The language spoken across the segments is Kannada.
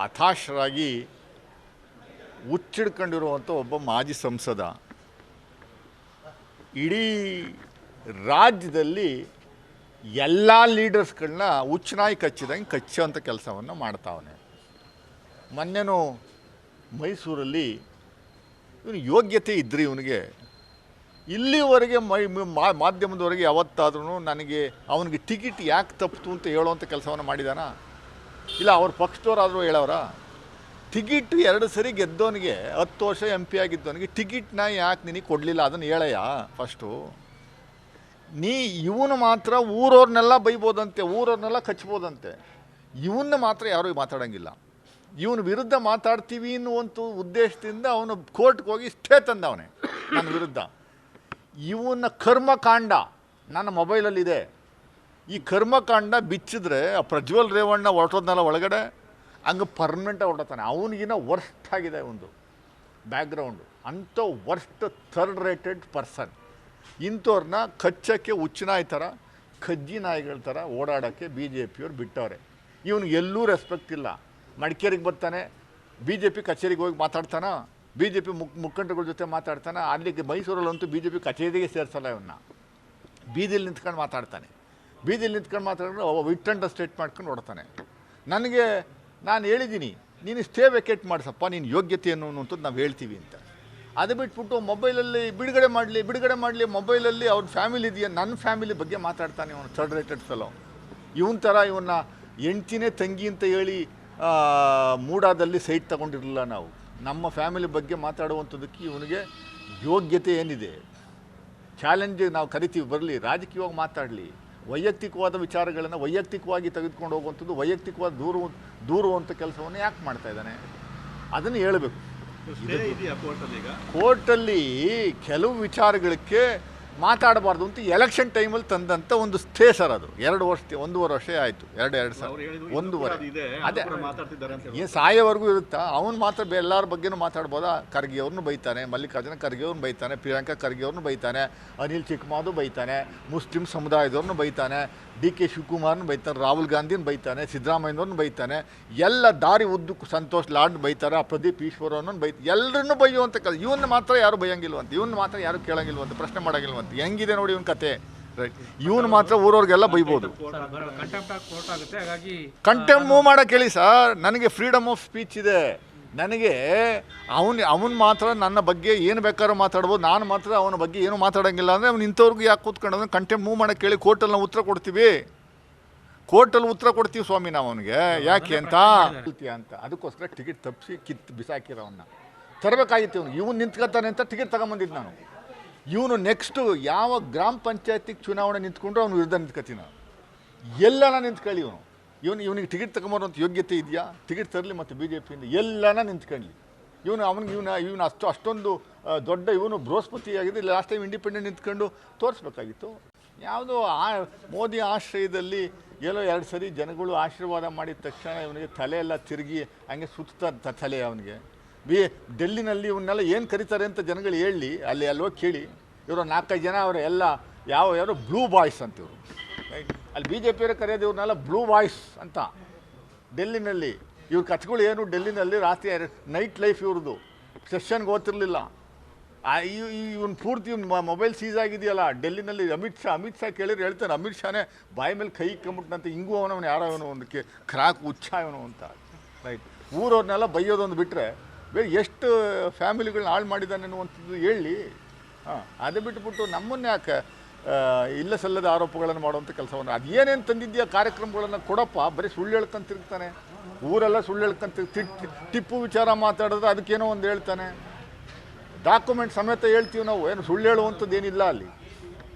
ಹತಾಶರಾಗಿ ಹುಚ್ಚಿಡ್ಕೊಂಡಿರುವಂಥ ಒಬ್ಬ ಮಾಜಿ ಸಂಸದ ಇಡೀ ರಾಜ್ಯದಲ್ಲಿ ಎಲ್ಲ ಲೀಡರ್ಸ್ಗಳನ್ನ ಹುಚ್ಚನಾಯಿ ಕಚ್ಚಿದಂಗೆ ಕಚ್ಚೋಂಥ ಕೆಲಸವನ್ನು ಮಾಡ್ತಾವನೆ. ಮೊನ್ನೆನೂ ಮೈಸೂರಲ್ಲಿ ಇವನು ಯೋಗ್ಯತೆ ಇದ್ದರೆ ಇವನಿಗೆ ಇಲ್ಲಿವರೆಗೆ ಮಾಧ್ಯಮದವರೆಗೆ ಯಾವತ್ತಾದ್ರೂ ನನಗೆ ಅವನಿಗೆ ಟಿಕೆಟ್ ಯಾಕೆ ತಪ್ಪಿತು ಅಂತ ಹೇಳುವಂಥ ಕೆಲಸವನ್ನು ಮಾಡಿದಾನ? ಇಲ್ಲ ಅವ್ರ ಪಕ್ಷದವರಾದರೂ ಹೇಳೋರ? ಟಿಕೆಟ್ 2 ಸರಿ ಗೆದ್ದವನಿಗೆ 10 ವರ್ಷ MP ಆಗಿದ್ದವನಿಗೆ ಟಿಕೆಟ್ನ ಯಾಕೆ ನಿನಗೆ ಕೊಡಲಿಲ್ಲ ಅದನ್ನು ಹೇಳಯ್ಯ ಫಸ್ಟು. ಇವನು ಮಾತ್ರ ಊರವ್ರನ್ನೆಲ್ಲ ಬೈಬೋದಂತೆ, ಊರವ್ರನ್ನೆಲ್ಲ ಕಚ್ಬೋದಂತೆ, ಇವನ್ನ ಮಾತ್ರ ಯಾರೂ ಮಾತಾಡೋಂಗಿಲ್ಲ. ಇವನ ವಿರುದ್ಧ ಮಾತಾಡ್ತೀವಿ ಅನ್ನುವಂಥ ಉದ್ದೇಶದಿಂದ ಅವನು ಕೋರ್ಟ್ಗೆ ಹೋಗಿ ಸ್ಟೇ ತಂದವನೇ ನನ್ನ ವಿರುದ್ಧ. ಇವನ ಕರ್ಮಕಾಂಡ ನನ್ನ ಮೊಬೈಲಲ್ಲಿದೆ. ಈ ಕರ್ಮಕಾಂಡ ಬಿಚ್ಚಿದ್ರೆ ಆ ಪ್ರಜ್ವಲ್ ರೇವಣ್ಣ ಹೊರಟೋದ್ನಲ್ಲ ಒಳಗಡೆ, ಹಂಗೆ ಪರ್ಮನೆಂಟಾಗಿ ಹೊರಡ್ತಾನೆ. ಅವನಿಗಿನ್ನ ವರ್ಸ್ಟ್ ಆಗಿದೆ ಒಂದು ಬ್ಯಾಕ್ಗ್ರೌಂಡು. ಅಂಥ ವರ್ಸ್ಟ್ ಥರ್ಡ್ ರೇಟೆಡ್ ಪರ್ಸನ್. ಇಂಥವ್ರನ್ನ ಕಚ್ಚಕ್ಕೆ ಹುಚ್ಚನಾಯಿ ಥರ ಕಜ್ಜಿ ನಾಯಿಗಳ ಥರ ಓಡಾಡೋಕ್ಕೆ BJP ಅವ್ರು ಬಿಟ್ಟವ್ರೆ. ಇವನಿಗೆ ಎಲ್ಲೂ ರೆಸ್ಪೆಕ್ಟ್ ಇಲ್ಲ. ಮಡಿಕೇರಿಗೆ ಬರ್ತಾನೆ, BJP ಕಚೇರಿಗೆ ಹೋಗಿ ಮಾತಾಡ್ತಾನ, BJP ಮುಖಂಡಗಳ ಜೊತೆ ಮಾತಾಡ್ತಾನೆ. ಅಲ್ಲಿಗೆ ಮೈಸೂರಲ್ಲಂತೂ BJP ಕಚೇರಿಗೆ ಸೇರಿಸಲ್ಲ ಇವನ್ನ. ಬೀದಿಲಿ ನಿಂತ್ಕೊಂಡು ಮಾತಾಡ್ತಾನೆ. ಬೀದಿಲಿ ನಿಂತ್ಕೊಂಡು ಮಾತಾಡಿದ್ರೆ ವಿಟ್ ಅಂಡ್ ಸ್ಟೇಟ್ ಮಾಡ್ಕೊಂಡು ನೋಡ್ತಾನೆ. ನಾನು ಹೇಳಿದ್ದೀನಿ, ನೀನು ಸ್ಟೇ ವೆಕೇಟ್ ಮಾಡಿಸಪ್ಪ, ನೀನು ಯೋಗ್ಯತೆ ಅನ್ನುವಂಥದ್ದು ನಾವು ಹೇಳ್ತೀವಿ ಅಂತ. ಅದು ಬಿಟ್ಬಿಟ್ಟು ಮೊಬೈಲಲ್ಲಿ ಬಿಡುಗಡೆ ಮಾಡಲಿ ಮೊಬೈಲಲ್ಲಿ ಅವ್ರ ಫ್ಯಾಮಿಲಿ ಇದೆಯಾ, ನನ್ನ ಫ್ಯಾಮಿಲಿ ಬಗ್ಗೆ ಮಾತಾಡ್ತಾನೆ ಇವನು ಥರ್ಡ್ ರೇಟೆಡ್ ಫೆಲೋ. ಇವನ ಥರ ಇವನ್ನ ಹೆಂಡ್ತಿನೇ ತಂಗಿ ಅಂತ ಹೇಳಿ ಮೂಡಾದಲ್ಲಿ ಸೈಟ್ ತಗೊಂಡಿರಲಿಲ್ಲ ನಾವು. ನಮ್ಮ ಫ್ಯಾಮಿಲಿ ಬಗ್ಗೆ ಮಾತಾಡುವಂಥದ್ದಕ್ಕೆ ಇವನಿಗೆ ಯೋಗ್ಯತೆ ಏನಿದೆ? ಚಾಲೆಂಜ್ ನಾವು ಕರಿತೀವಿ, ಬರಲಿ, ರಾಜಕೀಯವಾಗಿ ಮಾತಾಡಲಿ. ವೈಯಕ್ತಿಕವಾದ ವಿಚಾರಗಳನ್ನು ವೈಯಕ್ತಿಕವಾಗಿ ತೆಗೆದುಕೊಂಡು ಹೋಗುವಂಥದ್ದು, ವೈಯಕ್ತಿಕವಾದ ದೂರುವಂಥ ಕೆಲಸವನ್ನು ಯಾಕೆ ಮಾಡ್ತಾ ಇದ್ದಾನೆ ಅದನ್ನು ಹೇಳಬೇಕು. ಕೋರ್ಟಲ್ಲಿ ಕೆಲವು ವಿಚಾರಗಳಿಗೆ ಮಾತಾಡಬಾರ್ದು ಅಂತ ಎಲೆಕ್ಷನ್ ಟೈಮಲ್ಲಿ ತಂದಂಥ ಒಂದು ಸ್ಟೇ ಸರ್. ಅದು 1.5 ವರ್ಷ ಆಯಿತು. 2 ಸಲ 1.5 ಅದೇ ಏನು ಸಾಯೋವರೆಗೂ ಇರುತ್ತಾ? ಅವನು ಮಾತ್ರ ಎಲ್ಲರ ಬಗ್ಗೆನೂ ಮಾತಾಡ್ಬೋದಾ? ಖರ್ಗೆ ಅವ್ರನ್ನೂ ಬೈತಾನೆ, ಮಲ್ಲಿಕಾರ್ಜುನ ಖರ್ಗೆ ಅವ್ರನ್ನ ಬೈತಾನೆ, ಪ್ರಿಯಾಂಕಾ ಖರ್ಗೆ ಅವ್ರನ್ನೂ ಬೈತಾನೆ, ಅನಿಲ್ ಚಿಕ್ಕಮಾದು ಬೈತಾನೆ, ಮುಸ್ಲಿಂ ಸಮುದಾಯದವ್ರನ್ನೂ ಬೈತಾನೆ, DK ಶಿವಕುಮಾರ್ನ ಬೈತಾನೆ, ರಾಹುಲ್ ಗಾಂಧಿನ ಬೈತಾನೆ, ಸಿದ್ದರಾಮಯ್ಯನವ್ರನ್ನ ಬೈತಾನೆ, ಎಲ್ಲ ದಾರಿ ಉದ್ದಕ್ಕೂ ಸಂತೋಷ್ ಲಾಡ್ ಬೈತಾರೆ, ಪ್ರದೀಪ್ ಈಶ್ವರವ್ರನ್ನ ಬೈತಾರೆ, ಎಲ್ಲರನ್ನೂ ಬೈಯುವಂಥ ಇವನ್ನ ಮಾತ್ರ ಯಾರು ಬೈಯಂಗಿಲ್ವಂತ, ಇವನ್ನ ಮಾತ್ರ ಯಾರು ಕೇಳಂಗಿಲ್ವಂತ, ಪ್ರಶ್ನೆ ಮಾಡೋಂಗಿಲ್ವಂತ. ಹೆಂಗಿದೆ ನೋಡಿ ಇವನ ಕತೆ. ರೈಟ್, ಇವನು ಮಾತ್ರ ಊರವ್ರಿಗೆಲ್ಲ ಬೈಬೋದು. ಕಂಟೆಂಪ್ಟ್ ಮೂವ್ ಮಾಡೋಕೆ ಹೇಳಿ ಸರ್. ನನಗೆ ಫ್ರೀಡಮ್ ಆಫ್ ಸ್ಪೀಚ್ ಇದೆ. ನನಗೆ ಅವನು ಮಾತ್ರ ನನ್ನ ಬಗ್ಗೆ ಏನು ಬೇಕಾದ್ರೂ ಮಾತಾಡ್ಬೋದು, ನಾನು ಮಾತ್ರ ಅವನ ಬಗ್ಗೆ ಏನು ಮಾತಾಡೋಂಗಿಲ್ಲ ಅಂದರೆ ಅವ್ನು ಇಂಥವ್ರಿಗೂ ಯಾಕೆ ಕೂತ್ಕೊಂಡು ಕಂಟೆಂಪ್ಟ್ ಮೂವ್ ಮಾಡೋಕ್ಕೆ ಹೇಳಿ ಕೋರ್ಟಲ್ಲಿ ನಾವು ಉತ್ತರ ಕೊಡ್ತೀವಿ. ಕೋರ್ಟಲ್ಲಿ ಉತ್ತರ ಕೊಡ್ತೀವಿ ಸ್ವಾಮಿ ನಾವು ಅವನಿಗೆ. ಯಾಕೆ ಅಂತ ಅದಕ್ಕೋಸ್ಕರ ಟಿಕೆಟ್ ತಪ್ಪಿಸಿ ಬಿಸಾಕಿರೋವನ್ನ ತರಬೇಕಾಗಿತ್ತು. ಇವನು ನಿಂತ್ಕೊತಾನೆ ಅಂತ ಟಿಕೆಟ್ ತಗೊಂಬಂದಿದ್ದು ನಾನು. ಇವನು ನೆಕ್ಸ್ಟು ಯಾವ ಗ್ರಾಮ ಪಂಚಾಯತಿಗೆ ಚುನಾವಣೆ ನಿಂತ್ಕೊಂಡ್ರೆ ಅವನು ವಿರುದ್ಧ ನಿಂತ್ಕೊತೀನಿ. ಎಲ್ಲನ ನಿಂತ್ಕೊಳ್ಳಿ ಇವನಿಗೆ ಟಿಕೆಟ್ ತಗೊಂಬರುವಂಥ ಯೋಗ್ಯತೆ ಇದೆಯಾ? ಟಿಕೆಟ್ ತರಲಿ ಮತ್ತು BJPಯಿಂದ ಎಲ್ಲನ ನಿಂತ್ಕೊಳ್ಳಿ. ಇವನು ಅಷ್ಟೊಂದು ದೊಡ್ಡ ಇವನು ಬೃಹಸ್ಪತಿ ಆಗಿದೆ. ಲಾಸ್ಟ್ ಟೈಮ್ ಇಂಡಿಪೆಂಡೆಂಟ್ ನಿಂತ್ಕೊಂಡು ತೋರಿಸ್ಬೇಕಾಗಿತ್ತು. ಯಾವುದೋ ಮೋದಿ ಆಶ್ರಯದಲ್ಲಿ ಎಲ್ಲೋ 2 ಸರಿ ಜನಗಳು ಆಶೀರ್ವಾದ ಮಾಡಿದ ತಕ್ಷಣ ಇವನಿಗೆ ತಲೆ ಎಲ್ಲ ತಿರುಗಿ ಹಂಗೆ ಸುತ್ತಾ ತಲೆ ಅವನಿಗೆ. ಡೆಲ್ಲಿನಲ್ಲಿ ಇವನ್ನೆಲ್ಲ ಏನು ಕರೀತಾರೆ ಅಂತ ಜನಗಳು ಹೇಳಿ ಅಲ್ಲಿ ಹೋಗಿ ಕೇಳಿ. ಇವರು 4-5 ಜನ ಅವರು ಎಲ್ಲ ಯಾರು ಬ್ಲೂ ಬಾಯ್ಸ್ ಅಂತಿವರು. ಅಲ್ಲಿ BJPಯವರೇ ಕರೆಯೋದು ಇವ್ರನ್ನೆಲ್ಲ ಬ್ಲೂ ಬಾಯ್ಸ್ ಅಂತ. ಡೆಲ್ಲಿನಲ್ಲಿ ಇವ್ರ ಕಥೆಗಳು ಏನು, ಡೆಲ್ಲಿನಲ್ಲಿ ರಾತ್ರಿ ನೈಟ್ ಲೈಫ್ ಇವ್ರದ್ದು. ಸೆಷನ್ಗೆ ಓದ್ತಿರ್ಲಿಲ್ಲ. ಇವನು ಪೂರ್ತಿ ಮೊಬೈಲ್ ಸೀಸ್ ಆಗಿದೆಯಲ್ಲ ಡೆಲ್ಲಿನಲ್ಲಿ. ಅಮಿತ್ ಶಾ ಕೇಳಿದ್ರೆ ಹೇಳ್ತಾನೆ, ಅಮಿತ್ ಶಾನೇ ಬಾಯಿ ಮೇಲೆ ಕೈ ಇಕ್ಕೊಂಬಿಟ್ನಂತೆ, ಹಿಂಗೂ ಅವನವನು ಯಾರೋ ಅವನು ಒಂದಕ್ಕೆ ಕ್ರಾಕ್ ಹುಚ್ಚ ಇವನು ಅಂತ. ರೈಟ್, ಊರವ್ರನ್ನೆಲ್ಲ ಬೈಯೋದೊಂದು ಬಿಟ್ಟರೆ ಬೇರೆ ಎಷ್ಟು ಫ್ಯಾಮಿಲಿಗಳನ್ನ ಹಾಳು ಮಾಡಿದ್ದಾನೆ ಅನ್ನುವಂಥದ್ದು ಹೇಳಿ. ಅದು ಬಿಟ್ಬಿಟ್ಟು ನಮ್ಮನ್ನು ಯಾಕೆ ಇಲ್ಲ ಸಲ್ಲದ ಆರೋಪಗಳನ್ನು ಮಾಡುವಂಥ ಕೆಲಸವನ್ನು, ಅದು ಏನೇನು ತಂದಿದ್ದೀಯ ಕಾರ್ಯಕ್ರಮಗಳನ್ನು ಕೊಡಪ್ಪ. ಬರೀ ಸುಳ್ಳು ಹೇಳ್ಕೊಂಡು ತಿರುಗ್ತಾನೆ, ಊರೆಲ್ಲ ಸುಳ್ಳು ಹೇಳ್ಕೊಂಡು ಟಿಪ್ಪು ವಿಚಾರ ಮಾತಾಡಿದ್ರೆ ಅದಕ್ಕೇನೋ ಒಂದು ಹೇಳ್ತಾನೆ. ಡಾಕ್ಯುಮೆಂಟ್ ಸಮೇತ ಹೇಳ್ತೀವಿ ನಾವು, ಏನು ಸುಳ್ಳು ಹೇಳುವಂಥದ್ದು ಏನಿಲ್ಲ ಅಲ್ಲಿ.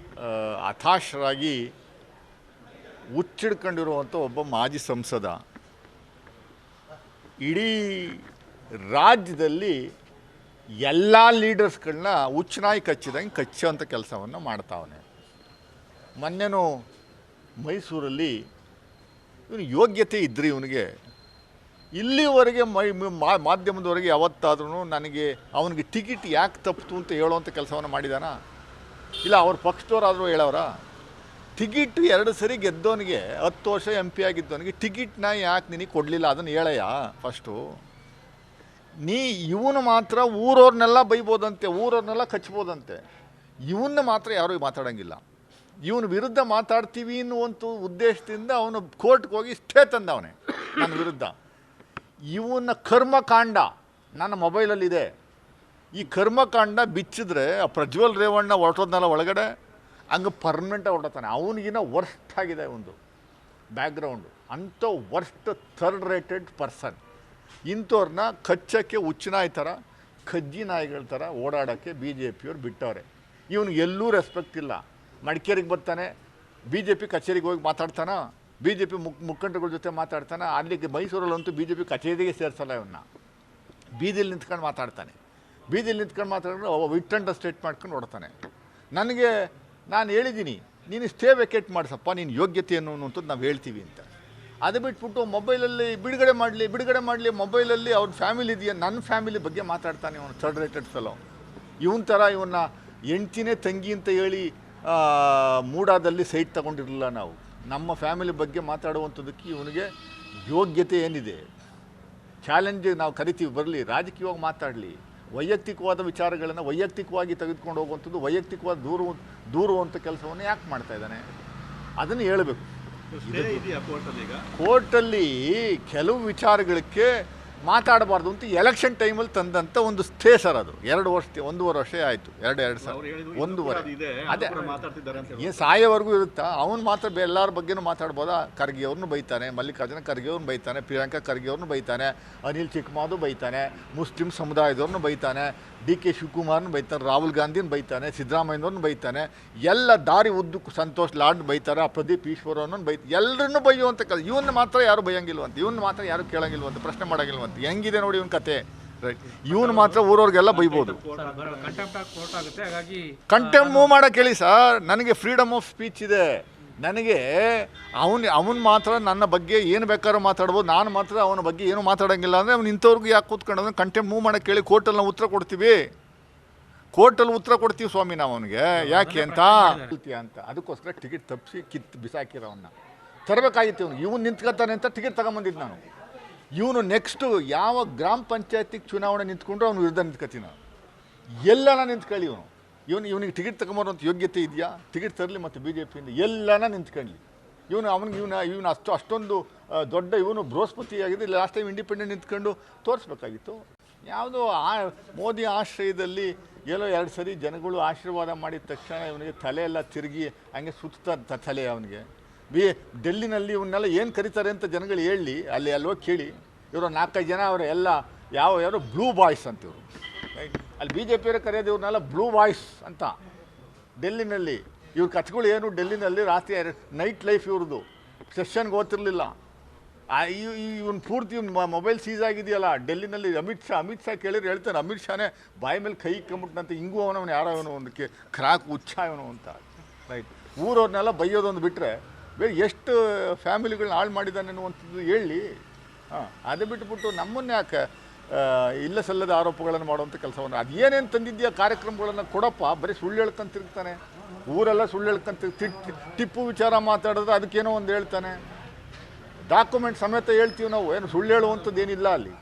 ಹತಾಶರಾಗಿ ಹುಚ್ಚಿಡ್ಕೊಂಡಿರುವಂಥ ಒಬ್ಬ ಮಾಜಿ ಸಂಸದ ಇಡೀ ರಾಜ್ಯದಲ್ಲಿ ಎಲ್ಲ ಲೀಡರ್ಸ್ಗಳನ್ನ ಹುಚ್ಚನಾಯಿ ಕಚ್ಚಿದಂಗೆ ಕಚ್ಚೋಂಥ ಕೆಲಸವನ್ನು ಮಾಡ್ತಾವನೆ. ಮೊನ್ನೆನೂ ಮೈಸೂರಲ್ಲಿ ಇವನು ಯೋಗ್ಯತೆ ಇದ್ದರೆ ಇವನಿಗೆ ಇಲ್ಲಿವರೆಗೆ ಮಾಧ್ಯಮದವರೆಗೆ ಯಾವತ್ತಾದ್ರೂ ನನಗೆ ಅವನಿಗೆ ಟಿಕೆಟ್ ಯಾಕೆ ತಪ್ಪಿತು ಅಂತ ಹೇಳುವಂಥ ಕೆಲಸವನ್ನು ಮಾಡಿದಾನ? ಇಲ್ಲ ಅವ್ರ ಪಕ್ಷದವರಾದರೂ ಹೇಳೋರ? ಟಿಕೆಟ್ 2 ಸರಿ ಗೆದ್ದವನಿಗೆ 10 ವರ್ಷ MP ಆಗಿದ್ದವನಿಗೆ ಟಿಕೆಟ್ನ ಯಾಕೆ ನಿನಗೆ ಕೊಡಲಿಲ್ಲ ಅದನ್ನು ಹೇಳಯ್ಯ ಫಸ್ಟು. ಇವನು ಮಾತ್ರ ಊರವ್ರನ್ನೆಲ್ಲ ಬೈಬೋದಂತೆ, ಊರವ್ರನ್ನೆಲ್ಲ ಕಚ್ಬೋದಂತೆ, ಇವನ್ನ ಮಾತ್ರ ಯಾರೂ ಮಾತಾಡೋಂಗಿಲ್ಲ. ಇವನ ವಿರುದ್ಧ ಮಾತಾಡ್ತೀವಿ ಅನ್ನುವಂಥ ಉದ್ದೇಶದಿಂದ ಅವನು ಕೋರ್ಟ್ಗೆ ಹೋಗಿ ಸ್ಟೇ ತಂದವನೇ ನನ್ನ ವಿರುದ್ಧ. ಇವನ ಕರ್ಮಕಾಂಡ ನನ್ನ ಮೊಬೈಲಲ್ಲಿದೆ. ಈ ಕರ್ಮಕಾಂಡ ಬಿಚ್ಚಿದ್ರೆ ಆ ಪ್ರಜ್ವಲ್ ರೇವಣ್ಣ ಹೊರಟೋದ್ನಲ್ಲ ಒಳಗಡೆ, ಹಂಗೆ ಪರ್ಮನೆಂಟಾಗಿ ಹೊರಡ್ತಾನೆ. ಅವನಿಗಿನ್ನ ವರ್ಸ್ಟ್ ಆಗಿದೆ ಒಂದು ಬ್ಯಾಕ್ಗ್ರೌಂಡು. ಅಂಥ ವರ್ಸ್ಟ್ ಥರ್ಡ್ ರೇಟೆಡ್ ಪರ್ಸನ್. ಇಂಥವ್ರನ್ನ ಕಚ್ಚಕ್ಕೆ ಹುಚ್ಚನಾಯಿ ಥರ, ಕಜ್ಜಿ ನಾಯಿಗಳ ಥರ ಓಡಾಡೋಕ್ಕೆ BJP ಅವ್ರು ಬಿಟ್ಟವ್ರೆ. ಇವನಿಗೆ ಎಲ್ಲೂ ರೆಸ್ಪೆಕ್ಟ್ ಇಲ್ಲ. ಮಡಿಕೇರಿಗೆ ಬರ್ತಾನೆ, BJP ಕಚೇರಿಗೆ ಹೋಗಿ ಮಾತಾಡ್ತಾನ, BJP ಮುಖಂಡಗಳ ಜೊತೆ ಮಾತಾಡ್ತಾನೆ. ಅಲ್ಲಿಗೆ ಮೈಸೂರಲ್ಲಂತೂ BJP ಕಚೇರಿಗೆ ಸೇರಿಸಲ್ಲ ಇವನ್ನ. ಬೀದಿಲಿ ನಿಂತ್ಕೊಂಡು ಮಾತಾಡ್ತಾನೆ. ಬೀದಿಲಿ ನಿಂತ್ಕೊಂಡು ಮಾತಾಡಿದ್ರೆ ವಿಟ್ ಅಂಡ್ ಸ್ಟೇಟ್ ಮಾಡ್ಕೊಂಡು ನೋಡ್ತಾನೆ. ನಾನು ಹೇಳಿದ್ದೀನಿ, ನೀನು ಸ್ಟೇ ವೆಕೇಟ್ ಮಾಡಿಸಪ್ಪ, ನೀನು ಯೋಗ್ಯತೆ ಅನ್ನುವಂಥದ್ದು ನಾವು ಹೇಳ್ತೀವಿ ಅಂತ. ಅದು ಬಿಟ್ಬಿಟ್ಟು ಮೊಬೈಲಲ್ಲಿ ಬಿಡುಗಡೆ ಮಾಡಲಿ ಮೊಬೈಲಲ್ಲಿ ಅವ್ರ ಫ್ಯಾಮಿಲಿ ಇದೆಯಾ, ನನ್ನ ಫ್ಯಾಮಿಲಿ ಬಗ್ಗೆ ಮಾತಾಡ್ತಾನೆ ಇವನು ಥರ್ಡ್ ರೇಟೆಡ್ ಫೆಲೋ. ಇವನ ಥರ ಇವನ್ನ ಹೆಂಡ್ತಿನೇ ತಂಗಿ ಅಂತ ಹೇಳಿ ಮೂಡಾದಲ್ಲಿ ಸೈಟ್ ತಗೊಂಡಿರಲಿಲ್ಲ ನಾವು. ನಮ್ಮ ಫ್ಯಾಮಿಲಿ ಬಗ್ಗೆ ಮಾತಾಡುವಂಥದ್ದಕ್ಕೆ ಇವನಿಗೆ ಯೋಗ್ಯತೆ ಏನಿದೆ? ಚಾಲೆಂಜ್ ನಾವು ಕರಿತೀವಿ, ಬರಲಿ, ರಾಜಕೀಯವಾಗಿ ಮಾತಾಡಲಿ. ವೈಯಕ್ತಿಕವಾದ ವಿಚಾರಗಳನ್ನು ವೈಯಕ್ತಿಕವಾಗಿ ತೆಗೆದುಕೊಂಡು ಹೋಗುವಂಥದ್ದು, ವೈಯಕ್ತಿಕವಾದ ದೂರುವಂಥ ಕೆಲಸವನ್ನು ಯಾಕೆ ಮಾಡ್ತಾ ಇದ್ದಾನೆ ಅದನ್ನು ಹೇಳಬೇಕು. ಕೋರ್ಟಲ್ಲಿ ಕೆಲವು ವಿಚಾರಗಳಿಗೆ ಮಾತಾಡಬಾರ್ದು ಅಂತ ಎಲೆಕ್ಷನ್ ಟೈಮಲ್ಲಿ ತಂದಂಥ ಒಂದು ಸ್ಟೇ ಸರ್. ಅದು 1.5 ವರ್ಷ ಆಯಿತು. ಎರಡು ಸಲ 1.5 ಅದೇ ಏನು ಸಾಯೋವರೆಗೂ ಇರುತ್ತಾ? ಅವನು ಮಾತ್ರ ಎಲ್ಲರ ಬಗ್ಗೆನೂ ಮಾತಾಡ್ಬೋದಾ? ಖರ್ಗೆ ಅವ್ರನ್ನೂ ಬೈತಾನೆ, ಮಲ್ಲಿಕಾರ್ಜುನ ಖರ್ಗೆ ಅವ್ರನ್ನ ಬೈತಾನೆ, ಪ್ರಿಯಾಂಕಾ ಖರ್ಗೆ ಅವ್ರನ್ನೂ ಬೈತಾನೆ, ಅನಿಲ್ ಚಿಕ್ಕಮಾದು ಬೈತಾನೆ, ಮುಸ್ಲಿಂ ಸಮುದಾಯದವ್ರನ್ನೂ ಬೈತಾನೆ, DK ಶಿವಕುಮಾರ್ನ ಬೈತಾನೆ, ರಾಹುಲ್ ಗಾಂಧಿನ ಬೈತಾನೆ, ಸಿದ್ದರಾಮಯ್ಯನವ್ರನ್ನ ಬೈತಾನೆ, ಎಲ್ಲ ದಾರಿ ಉದ್ದಕ್ಕೂ ಸಂತೋಷ್ ಲಾಡ್ ಬೈತಾರೆ, ಪ್ರದೀಪ್ ಈಶ್ವರವ್ರನ್ನ ಎಲ್ಲರನ್ನೂ ಬೈಯುವಂಥ ಇವನ್ನ ಮಾತ್ರ ಯಾರು ಬೈಯಂಗಿಲ್ವಂತ, ಇವನ್ನ ಮಾತ್ರ ಯಾರು ಕೇಳಂಗಿಲ್ವಂತ, ಪ್ರಶ್ನೆ ಮಾಡೋಂಗಿಲ್ವಂತ. ಹೆಂಗಿದೆ ನೋಡಿ ಇವನ ಕತೆ. ರೈಟ್, ಇವನು ಮಾತ್ರ ಊರವ್ರಿಗೆಲ್ಲ ಬೈಬೋದು. ಕಂಟೆಂಪ್ಟ್ ಮೂವ್ ಮಾಡೋಕೆ ಹೇಳಿ ಸರ್. ನನಗೆ ಫ್ರೀಡಮ್ ಆಫ್ ಸ್ಪೀಚ್ ಇದೆ. ನನಗೆ ಅವನು ಮಾತ್ರ ನನ್ನ ಬಗ್ಗೆ ಏನು ಬೇಕಾದ್ರೂ ಮಾತಾಡ್ಬೋದು, ನಾನು ಮಾತ್ರ ಅವನ ಬಗ್ಗೆ ಏನು ಮಾತಾಡೋಂಗಿಲ್ಲ ಅಂದರೆ ಅವ್ನು ಇಂಥವ್ರಿಗೆ ಯಾಕೆ ಕೂತ್ಕೊಂಡು ಕಂಟೆಂಪ್ಟ್ ಮೂವ್ ಮಾಡೋಕ್ಕೆ ಹೇಳಿ ಕೋರ್ಟಲ್ಲಿ ನಾವು ಉತ್ತರ ಕೊಡ್ತೀವಿ. ಕೋರ್ಟಲ್ಲಿ ಉತ್ತರ ಕೊಡ್ತೀವಿ ಸ್ವಾಮಿ ನಾವು ಅವನಿಗೆ. ಯಾಕೆ ಅಂತ ಅದಕ್ಕೋಸ್ಕರ ಟಿಕೆಟ್ ತಪ್ಪಿಸಿ ಬಿಸಾಕಿರೋವನ್ನ ತರಬೇಕಾಗಿತ್ತು. ಇವನು ನಿಂತ್ಕೊತಾನೆ ಅಂತ ಟಿಕೆಟ್ ತಗೊಂಬಂದಿದ್ದು ನಾನು. ಇವನು ನೆಕ್ಸ್ಟು ಯಾವ ಗ್ರಾಮ ಪಂಚಾಯತಿಗೆ ಚುನಾವಣೆ ನಿಂತ್ಕೊಂಡ್ರೆ ಅವನು ವಿರುದ್ಧ ನಿಂತ್ಕೊತೀನಿ. ಎಲ್ಲನ ನಿಂತ್ಕೊಳ್ಳಿ ಇವನಿಗೆ ಟಿಕೆಟ್ ತಗೊಂಬರುವಂಥ ಯೋಗ್ಯತೆ ಇದೆಯಾ? ಟಿಕೆಟ್ ತರಲಿ ಮತ್ತು BJPಯಿಂದ ಎಲ್ಲನ ನಿಂತ್ಕೊಳ್ಳಿ. ಇವನು ಅಷ್ಟೊಂದು ದೊಡ್ಡ ಇವನು ಬೃಹಸ್ಪತಿ ಆಗಿದೆ. ಲಾಸ್ಟ್ ಟೈಮ್ ಇಂಡಿಪೆಂಡೆಂಟ್ ನಿಂತ್ಕೊಂಡು ತೋರಿಸ್ಬೇಕಾಗಿತ್ತು. ಯಾವುದೋ ಮೋದಿ ಆಶ್ರಯದಲ್ಲಿ ಎಲ್ಲೋ 2 ಸರಿ ಜನಗಳು ಆಶೀರ್ವಾದ ಮಾಡಿದ ತಕ್ಷಣ ಇವನಿಗೆ ತಲೆ ಎಲ್ಲ ತಿರುಗಿ ಹಂಗೆ ಸುತ್ತ ತಲೆ. ಅವನಿಗೆ ಡೆಲ್ಲಿನಲ್ಲಿ ಇವನ್ನೆಲ್ಲ ಏನು ಕರೀತಾರೆ ಅಂತ ಜನಗಳು ಹೇಳಿ ಅಲ್ಲಿ ಹೋಗಿ ಕೇಳಿ. ಇವರು 4-5 ಜನ ಅವರು ಎಲ್ಲ ಯಾರು ಬ್ಲೂ ಬಾಯ್ಸ್ ಅಂತಿವರು. ಅಲ್ಲಿ BJPಯವರೇ ಕರೆಯೋದು ಇವ್ರನ್ನೆಲ್ಲ ಬ್ಲೂ ಬಾಯ್ಸ್ ಅಂತ. ಡೆಲ್ಲಿನಲ್ಲಿ ಇವ್ರ ಕಥೆಗಳು ಏನು, ಡೆಲ್ಲಿನಲ್ಲಿ ರಾತ್ರಿ ನೈಟ್ ಲೈಫ್ ಇವ್ರದ್ದು. ಸೆಷನ್ಗೆ ಓದ್ತಿರ್ಲಿಲ್ಲ. ಇವನು ಪೂರ್ತಿ ಮೊಬೈಲ್ ಸೀಸ್ ಆಗಿದೆಯಲ್ಲ ಡೆಲ್ಲಿನಲ್ಲಿ. ಅಮಿತ್ ಶಾ ಕೇಳಿದ್ರೆ ಹೇಳ್ತಾನೆ, ಅಮಿತ್ ಶಾನೇ ಬಾಯಿ ಮೇಲೆ ಕೈ ಇಕ್ಕೊಂಬಿಟ್ನಂತೆ. ಹಿಂಗೂ ಅವನು ಯಾರೋ ಅವನು ಒಂದಕ್ಕೆ ಕ್ರಾಕ್ ಹುಚ್ಚ ಇವನು ಅಂತ. ರೈಟ್, ಊರವ್ರನ್ನೆಲ್ಲ ಬೈಯೋದೊಂದು ಬಿಟ್ಟರೆ ಬೇರೆ ಎಷ್ಟು ಫ್ಯಾಮಿಲಿಗಳನ್ನ ಹಾಳು ಮಾಡಿದ್ದಾನೆ ಅನ್ನುವಂಥದ್ದು ಹೇಳಿ. ಅದು ಬಿಟ್ಬಿಟ್ಟು ನಮ್ಮನ್ನು ಯಾಕೆ ಇಲ್ಲ ಸಲ್ಲದ ಆರೋಪಗಳನ್ನು ಮಾಡುವಂಥ ಕೆಲಸವನ್ನು, ಅದು ಏನೇನು ತಂದಿದ್ದೀಯ ಕಾರ್ಯಕ್ರಮಗಳನ್ನು ಕೊಡಪ್ಪ. ಬರೀ ಸುಳ್ಳು ಹೇಳ್ಕೊಂಡು ತಿರುಗ್ತಾನೆ, ಊರೆಲ್ಲ ಸುಳ್ಳು ಹೇಳ್ಕೊಂಡು ಟಿಪ್ಪು ವಿಚಾರ ಮಾತಾಡಿದ್ರೆ ಅದಕ್ಕೇನೋ ಒಂದು ಹೇಳ್ತಾನೆ. ಡಾಕ್ಯುಮೆಂಟ್ ಸಮೇತ ಹೇಳ್ತೀವಿ ನಾವು, ಏನು ಸುಳ್ಳು ಹೇಳುವಂಥದ್ದು ಏನಿಲ್ಲ ಅಲ್ಲಿ.